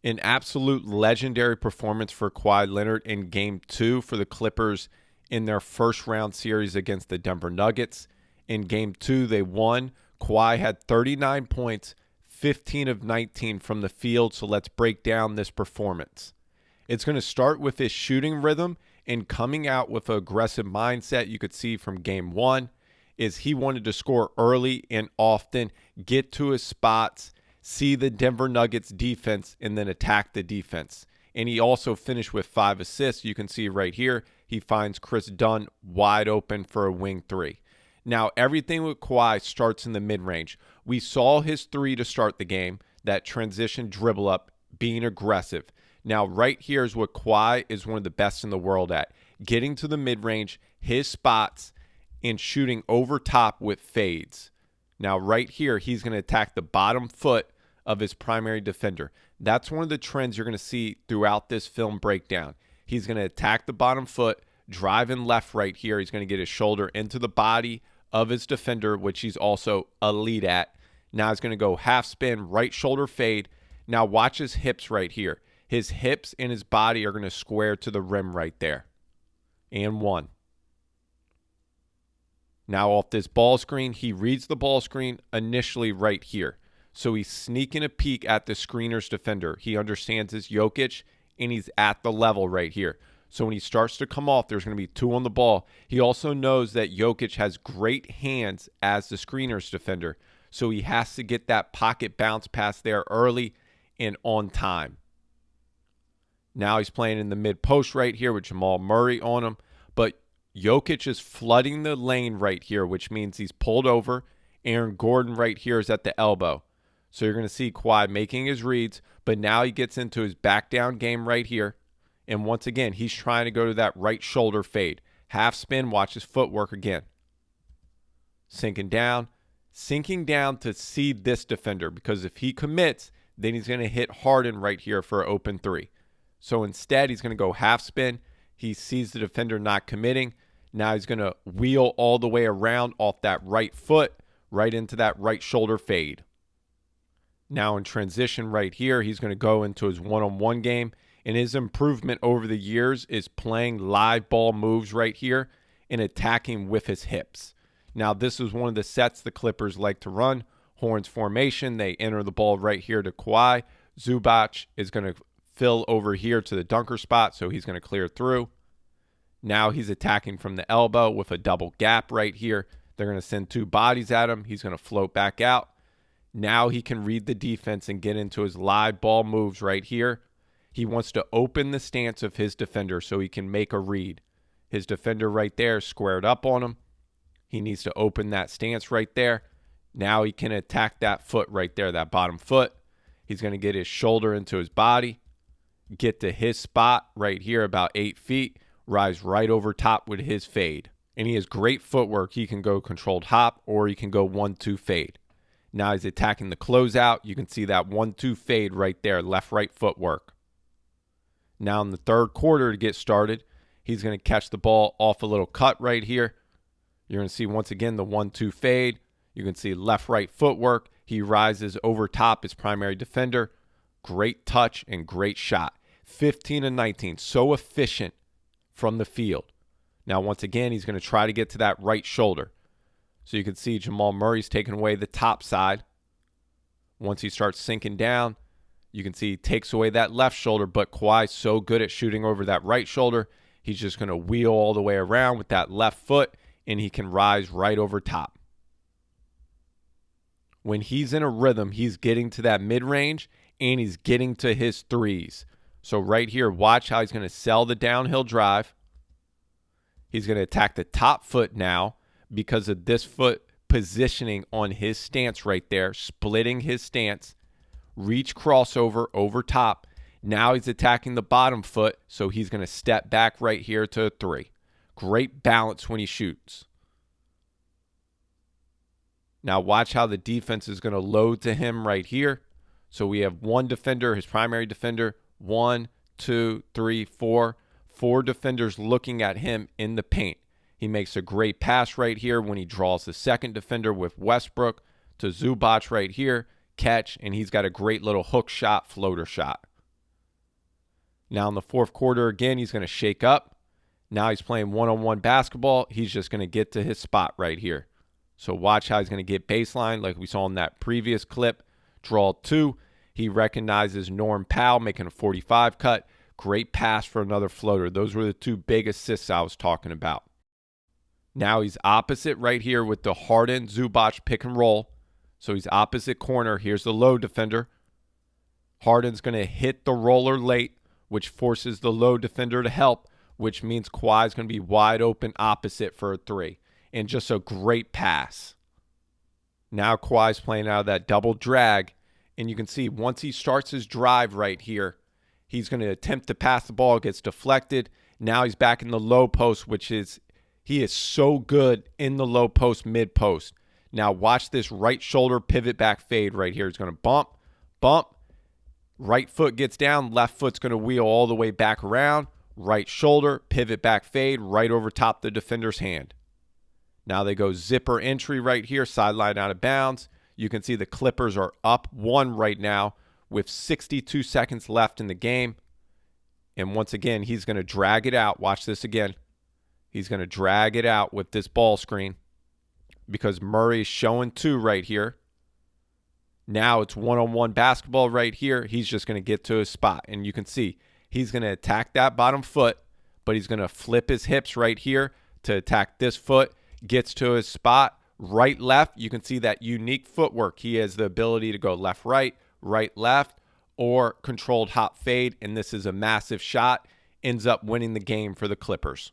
An absolute legendary performance for Kawhi Leonard in Game 2 for the Clippers in their first round series against the Denver Nuggets. In Game 2, they won. Kawhi had 39 points, 15 of 19 from the field. So let's break down this performance. It's going to start with his shooting rhythm and coming out with an aggressive mindset. You could see from Game 1 is he wanted to score early and often, get to his spots, see the Denver Nuggets defense, and then attack the defense. And he also finished with 5 assists. You can see right here, he finds Chris Dunn wide open for a wing 3. Now, everything with Kawhi starts in the mid-range. We saw his 3 to start the game, that transition dribble up, being aggressive. Now, right here is what Kawhi is one of the best in the world at. Getting to the mid-range, his spots, and shooting over top with fades. Now, right here, he's going to attack the bottom foot of his primary defender. That's one of the trends you're going to see throughout this film breakdown. He's going to attack the bottom foot, driving left right here. He's going to get his shoulder into the body of his defender, which he's also elite at. Now he's going to go half spin, right shoulder fade. Now watch his hips right here. His hips and his body are going to square to the rim right there. And 1. Now off this ball screen, he reads the ball screen initially right here. So he's sneaking a peek at the screener's defender. He understands his Jokic, and he's at the level right here. So when he starts to come off, there's going to be 2 on the ball. He also knows that Jokic has great hands as the screener's defender. So he has to get that pocket bounce pass there early and on time. Now he's playing in the mid-post right here with Jamal Murray on him. But Jokic is flooding the lane right here, which means he's pulled over. Aaron Gordon right here is at the elbow. So you're going to see Kawhi making his reads, but now he gets into his back down game right here. And once again, he's trying to go to that right shoulder fade. Half spin, watch his footwork again. Sinking down to see this defender, because if he commits, then he's going to hit Harden right here for an open 3. So instead, he's going to go half spin. He sees the defender not committing. Now he's going to wheel all the way around off that right foot, right into that right shoulder fade. Now in transition right here, he's going to go into his one-on-one game. And his improvement over the years is playing live ball moves right here and attacking with his hips. Now this is one of the sets the Clippers like to run. Horns formation. They enter the ball right here to Kawhi. Zubac is going to fill over here to the dunker spot, so he's going to clear through. Now he's attacking from the elbow with a double gap right here. They're going to send 2 bodies at him. He's going to float back out. Now he can read the defense and get into his live ball moves right here. He wants to open the stance of his defender so he can make a read. His defender right there squared up on him. He needs to open that stance right there. Now he can attack that foot right there, that bottom foot. He's going to get his shoulder into his body, get to his spot right here about 8 feet, rise right over top with his fade. And he has great footwork. He can go controlled hop or he can go 1-2 fade. Now he's attacking the closeout. You can see that 1-2 fade right there, left-right footwork. Now in the third quarter to get started, he's going to catch the ball off a little cut right here. You're going to see once again the 1-2 fade. You can see left-right footwork. He rises over top his primary defender. Great touch and great shot. 15 and 19, so efficient from the field. Now once again, he's going to try to get to that right shoulder. So you can see Jamal Murray's taking away the top side. Once he starts sinking down, you can see he takes away that left shoulder, but Kawhi's so good at shooting over that right shoulder, he's just going to wheel all the way around with that left foot, and he can rise right over top. When he's in a rhythm, he's getting to that mid-range, and he's getting to his threes. So right here, watch how he's going to sell the downhill drive. He's going to attack the top foot now because of this foot positioning on his stance right there, splitting his stance. Reach crossover over top. Now he's attacking the bottom foot, so he's going to step back right here to a 3. Great balance when he shoots. Now watch how the defense is going to load to him right here. So we have 1 defender, his primary defender, 1, 2, 3, 4. 4 defenders looking at him in the paint. He makes a great pass right here when he draws the second defender with Westbrook to Zubac right here. Catch, and he's got a great little hook shot, floater shot. Now in the fourth quarter, again, he's going to shake up. Now he's playing one-on-one basketball. He's just going to get to his spot right here. So watch how he's going to get baseline like we saw in that previous clip. Draw 2. He recognizes Norm Powell making a 45 cut. Great pass for another floater. Those were the 2 big assists I was talking about. Now he's opposite right here with the Harden-Zubac pick and roll. So he's opposite corner. Here's the low defender. Harden's going to hit the roller late, which forces the low defender to help, which means Kawhi's going to be wide open opposite for a 3. And just a great pass. Now Kawhi's playing out of that double drag. And you can see once he starts his drive right here, he's going to attempt to pass the ball. It gets deflected. Now he's back in the low post, he is so good in the low post, mid post. Now watch this right shoulder pivot back fade right here. He's going to bump, bump. Right foot gets down. Left foot's going to wheel all the way back around. Right shoulder, pivot back fade, right over top the defender's hand. Now they go zipper entry right here, sideline out of bounds. You can see the Clippers are up 1 right now with 62 seconds left in the game. And once again, he's going to drag it out. Watch this again. He's going to drag it out with this ball screen because Murray's showing 2 right here. Now it's one-on-one basketball right here. He's just going to get to his spot. And you can see he's going to attack that bottom foot, but he's going to flip his hips right here to attack this foot. Gets to his spot. Right, left. You can see that unique footwork. He has the ability to go left, right, left, or controlled hop fade. And this is a massive shot. Ends up winning the game for the Clippers.